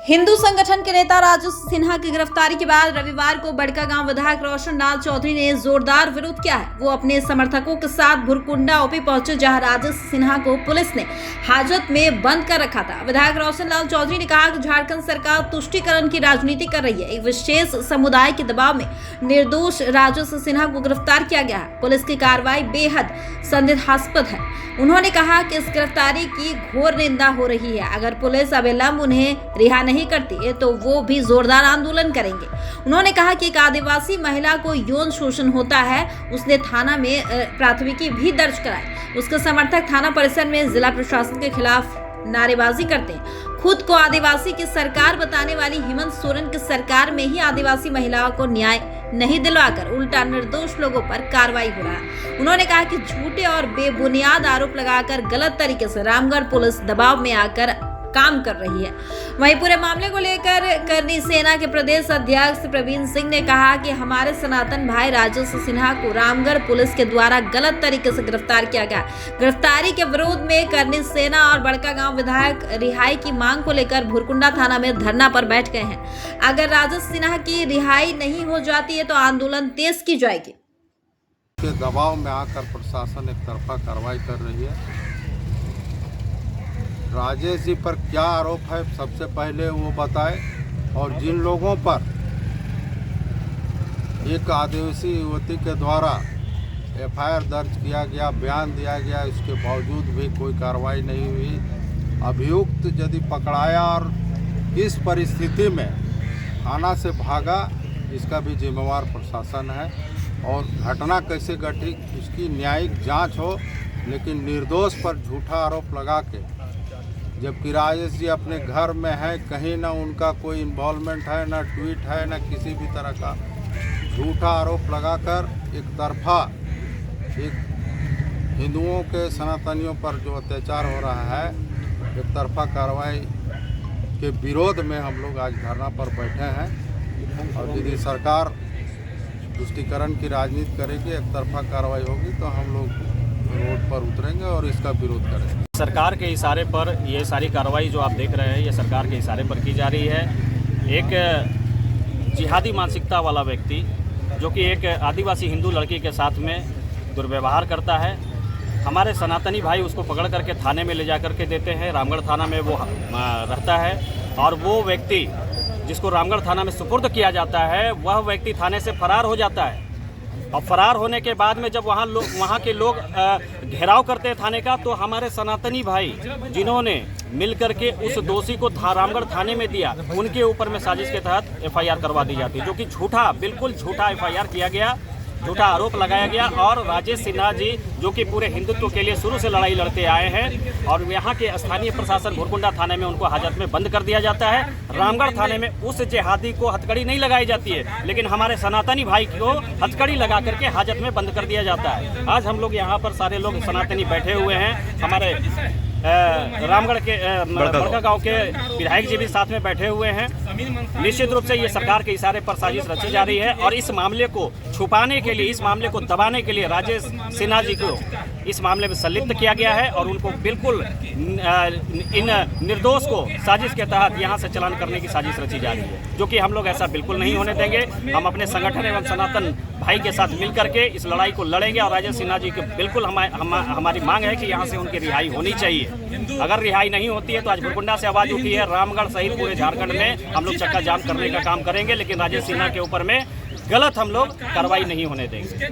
हिंदू संगठन के नेता राजेश सिन्हा की गिरफ्तारी के बाद रविवार को बड़कागांव विधायक रोशन लाल चौधरी ने जोरदार विरोध किया है। वो अपने समर्थकों के साथ भुरकुंडा ओपी पहुंचे, जहां राजेश सिन्हा को पुलिस ने हाजत में बंद कर रखा था। विधायक रोशन लाल चौधरी ने कहा कि झारखंड सरकार तुष्टीकरण की राजनीति कर रही है। एक विशेष समुदाय के दबाव में निर्दोष राजेश सिन्हा को गिरफ्तार किया गया है। पुलिस की कार्रवाई बेहद संदेहास्पद है। उन्होंने कहा कि इस गिरफ्तारी की घोर निंदा हो रही है। अगर पुलिस अविलंब उन्हें रिहा नहीं करती है तो वो भी जोरदार आंदोलन करेंगे। उन्होंने कहा कि एक आदिवासी महिला को यौन शोषण होता है, उसने थाना में प्राथमिकी भी दर्ज कराई। उसके समर्थक थाना परिसर में जिला प्रशासन के खिलाफ नारेबाजी करते हैं। खुद को आदिवासी की सरकार बताने वाली हेमंत सोरेन की सरकार में ही आदिवासी महिलाओं को न्याय नहीं दिलवाकर उल्टा निर्दोष लोगों पर कार्रवाई हो रहा है। उन्होंने कहा कि झूठे और बेबुनियाद आरोप लगाकर गलत तरीके से रामगढ़ पुलिस दबाव में आकर काम कर रही है। वहीं पूरे मामले को लेकर करनी सेना के प्रदेश अध्यक्ष प्रवीण सिंह ने कहा कि हमारे सनातन भाई राजेश सिन्हा को रामगढ़ पुलिस के द्वारा गलत तरीके से गिरफ्तार किया गया। गिरफ्तारी के विरोध में करनी सेना और बड़कागांव विधायक रिहाई की मांग को लेकर भुरकुंडा थाना में धरना पर बैठ गए हैं। अगर राजेश सिन्हा की रिहाई नहीं हो जाती है तो आंदोलन तेज की जाएगी। के दबाव में आकर प्रशासन एक तरफा कार्रवाई कर रही है। राजेश जी पर क्या आरोप है सबसे पहले वो बताए, और जिन लोगों पर एक आदिवासी युवती के द्वारा एफआईआर दर्ज किया गया, बयान दिया गया, इसके बावजूद भी कोई कार्रवाई नहीं हुई। अभियुक्त यदि पकड़ाया और किस परिस्थिति में थाना से भागा, इसका भी जिम्मेवार प्रशासन है। और घटना कैसे घटी इसकी न्यायिक जांच हो, लेकिन निर्दोष पर झूठा आरोप लगा के, जबकि राजेश जी अपने घर में है, कहीं ना उनका कोई इन्वॉल्वमेंट है, ना ट्वीट है, ना किसी भी तरह का झूठा आरोप लगाकर एक तरफा एक हिंदुओं के सनातनियों पर जो अत्याचार हो रहा है, एक तरफा कार्रवाई के विरोध में हम लोग आज धरना पर बैठे हैं। और यदि सरकार तुष्टीकरण की राजनीति करेगी, एक तरफा कार्रवाई होगी, तो हम लोग रोड पर उतरेंगे और इसका विरोध करेंगे। सरकार के इशारे पर ये सारी कार्रवाई जो आप देख रहे हैं, ये सरकार के इशारे पर की जा रही है। एक जिहादी मानसिकता वाला व्यक्ति जो कि एक आदिवासी हिंदू लड़की के साथ में दुर्व्यवहार करता है, हमारे सनातनी भाई उसको पकड़ करके थाने में ले जा करके देते हैं। रामगढ़ थाना में वो रहता है, और वो व्यक्ति जिसको रामगढ़ थाना में सुपुर्द किया जाता है, वह व्यक्ति थाने से फरार हो जाता है। और फरार होने के बाद में जब वहाँ के लोग घेराव करते हैं थाने का, तो हमारे सनातनी भाई जिन्होंने मिल करके उस दोषी को रामगढ़ थाने में दिया, उनके ऊपर में साजिश के तहत एफआईआर करवा दी जाती है, जो कि झूठा, बिल्कुल झूठा एफआईआर किया गया, झूठा आरोप लगाया गया। और राजेश सिन्हा जी जो कि पूरे हिंदुत्व के लिए शुरू से लड़ाई लड़ते आए हैं, और यहाँ के स्थानीय प्रशासन भुरकुंडा थाने में उनको हाजत में बंद कर दिया जाता है। रामगढ़ थाने में उस जिहादी को हथकड़ी नहीं लगाई जाती है, लेकिन हमारे सनातनी भाई को हथकड़ी लगा करके हाजत में बंद कर दिया जाता है। आज हम लोग यहाँ पर सारे लोग सनातनी बैठे हुए हैं, हमारे रामगढ़ के बड़कागांव के विधायक जी भी साथ में बैठे हुए हैं। निश्चित रूप से ये सरकार के इशारे पर साजिश रची जा रही है, और इस मामले को छुपाने के लिए, इस मामले को दबाने के लिए राजेश सिन्हा जी को इस मामले में संलिप्त किया गया है, और उनको बिल्कुल इन निर्दोष को साजिश के तहत यहाँ से चलान करने की साजिश रची जा रही है, जो कि हम लोग ऐसा बिल्कुल नहीं होने देंगे। हम अपने संगठन एवं सनातन भाई के साथ मिल करके इस लड़ाई को लड़ेंगे, और राजेश सिन्हा जी की बिल्कुल हमारी मांग है कि यहाँ से उनकी रिहाई होनी चाहिए। अगर रिहाई नहीं होती है तो आज भुरकुंडा से आवाज़ उठी है, रामगढ़ सहित पूरे झारखंड में हम लोग चक्का जाम करने का काम करेंगे, लेकिन राजेश सिन्हा के ऊपर में गलत हम लोग कार्रवाई नहीं होने देंगे।